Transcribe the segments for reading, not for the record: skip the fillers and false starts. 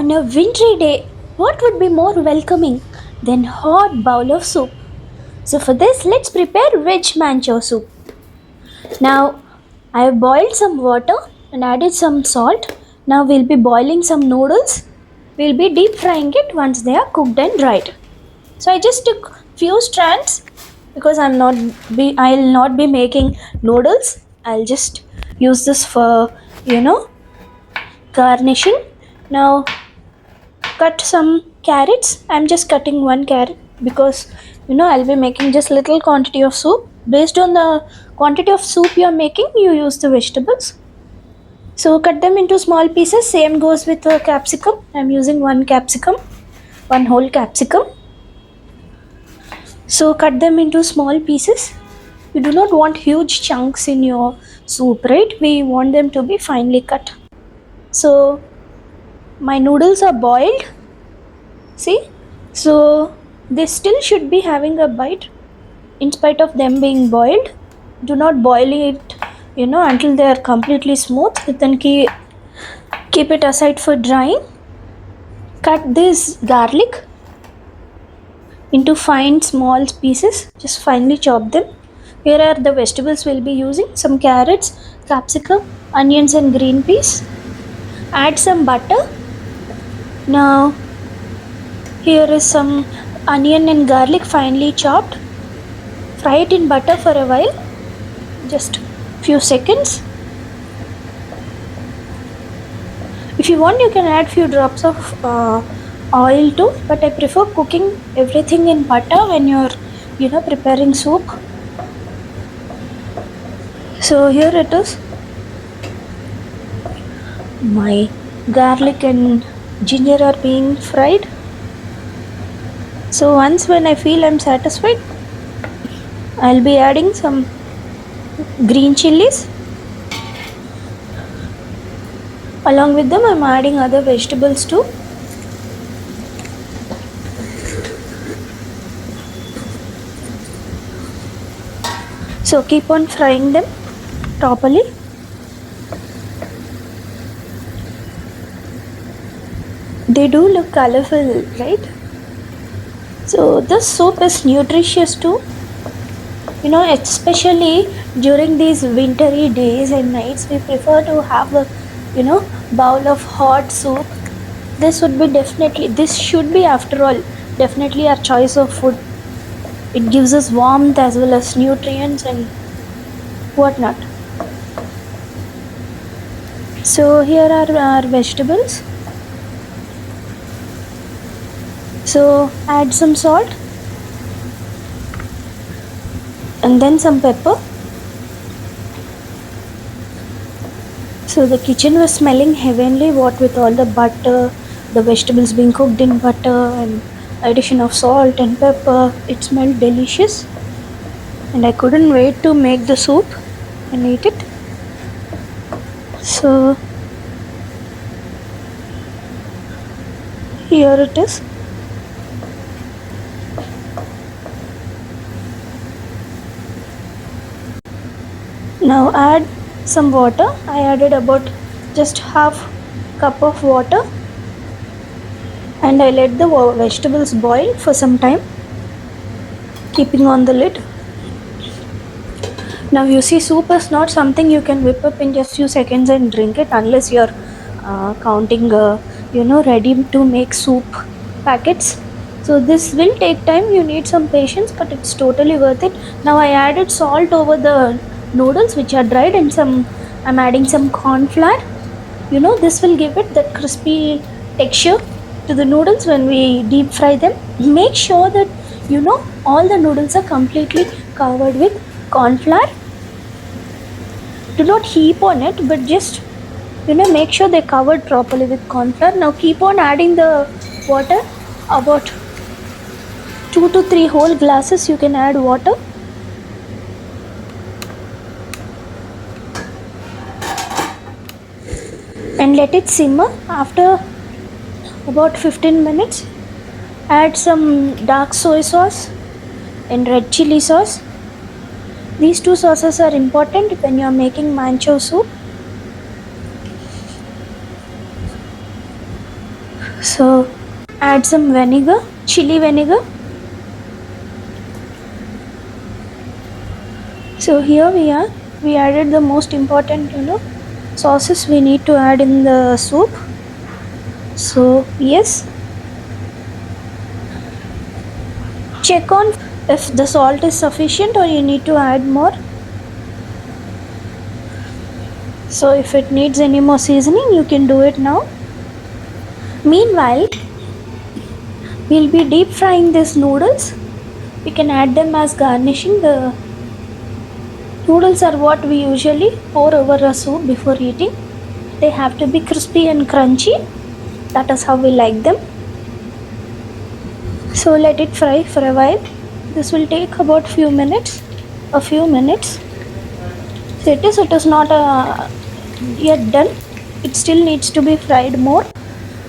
On a wintry day, what would be more welcoming than hot bowl of soup? So for this, let's prepare Veg Manchow Soup. Now, I have boiled some water and added some salt. Now we'll be boiling some noodles. We'll be deep frying it once they are cooked and dried. So I just took few strands because I'll not be making noodles. I'll just use this for garnishing. Now cut some carrots. I'm just cutting one carrot because I'll be making just little quantity of soup. Based on the quantity of soup you're making, you use the vegetables. So cut them into small pieces. Same goes with the capsicum. I'm using one capsicum, one whole capsicum. So cut them into small pieces. You do not want huge chunks in your soup, right? We want them to be finely cut. So my noodles are boiled. See? So they still should be having a bite in spite of them being boiled. Do not boil it, until they are completely smooth. Then keep it aside for drying. Cut this garlic into fine small pieces. Just finely chop them. Here are the vegetables we'll be using. Some carrots, capsicum, onions and green peas. Add some butter. Now here is some onion and garlic finely chopped. Fry it in butter for a while, just few seconds. If you want, you can add few drops of oil too, but I prefer cooking everything in butter when you're preparing soup. So here it is. My garlic and ginger are being fried. So once when I feel I'm satisfied, I'll be adding some green chillies. Along with them, I'm adding other vegetables too. So keep on frying them properly. They do look colorful, right? So this soup is nutritious too. Especially during these wintry days and nights, we prefer to have a bowl of hot soup. This should be, after all, definitely our choice of food. It gives us warmth as well as nutrients and whatnot. So here are our vegetables. So add some salt and then some pepper. So the kitchen was smelling heavenly, what with all the butter, the vegetables being cooked in butter and addition of salt and pepper. It smelled delicious and I couldn't wait to make the soup and eat it. So here it is. Now add some water. I added about just half cup of water and I let the vegetables boil for some time, keeping on the lid. Now you see, soup is not something you can whip up in just few seconds and drink it unless you're counting ready to make soup packets. So this will take time, you need some patience, but it's totally worth it. Now I added salt over the noodles which are dried and I'm adding some corn flour. This will give it that crispy texture to the noodles when we deep fry them. Make sure that all the noodles are completely covered with corn flour. Do not heap on it, but just make sure they're covered properly with corn flour. Now keep on adding the water. About 2 to 3 whole glasses you can add water. And let it simmer. After about 15 minutes, add some dark soy sauce and red chilli sauce. These two sauces are important when you are making manchow soup. So add some vinegar, chili vinegar. So here we are. We added the most important, sauces we need to add in the soup. So yes, check on if the salt is sufficient or you need to add more. So if it needs any more seasoning, you can do it now. Meanwhile, we'll be deep frying these noodles. We can add them as garnishing. The noodles are what we usually pour over a soup before eating. They have to be crispy and crunchy. That is how we like them. So let it fry for a while. This will take about few minutes. A few minutes. So it is not yet done. It still needs to be fried more.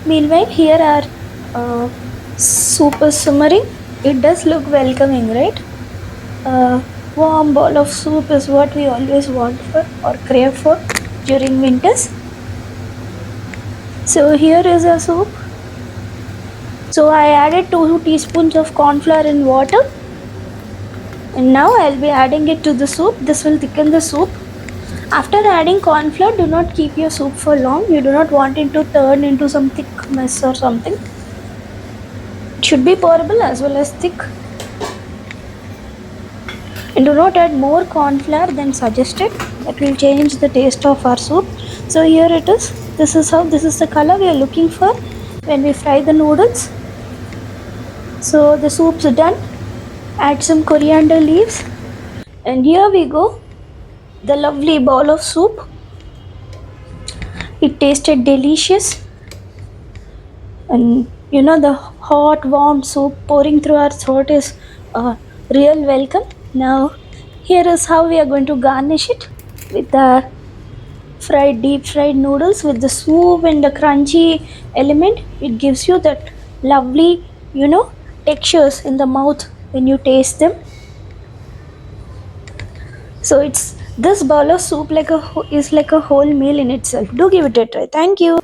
Meanwhile, here our soup is simmering. It does look welcoming, right? Warm bowl of soup is what we always want for or crave for during winters. So here is a soup. So I added 2 teaspoons of corn flour in water, and now I'll be adding it to the soup. This will thicken the soup. After adding corn flour, do not keep your soup for long. You do not want it to turn into some thick mess or something. It should be pourable as well as thick. And do not add more corn flour than suggested. That will change the taste of our soup. So here it is. This is the color we are looking for when we fry the noodles. So the soup's done. Add some coriander leaves. And here we go. The lovely bowl of soup. It tasted delicious. And the hot warm soup pouring through our throat is a real welcome. Now here is how we are going to garnish it with the deep fried noodles with the soup and the crunchy element. It gives you that lovely textures in the mouth when you taste them. So it's this bowl of soup is like a whole meal in itself. Do give it a try. Thank you.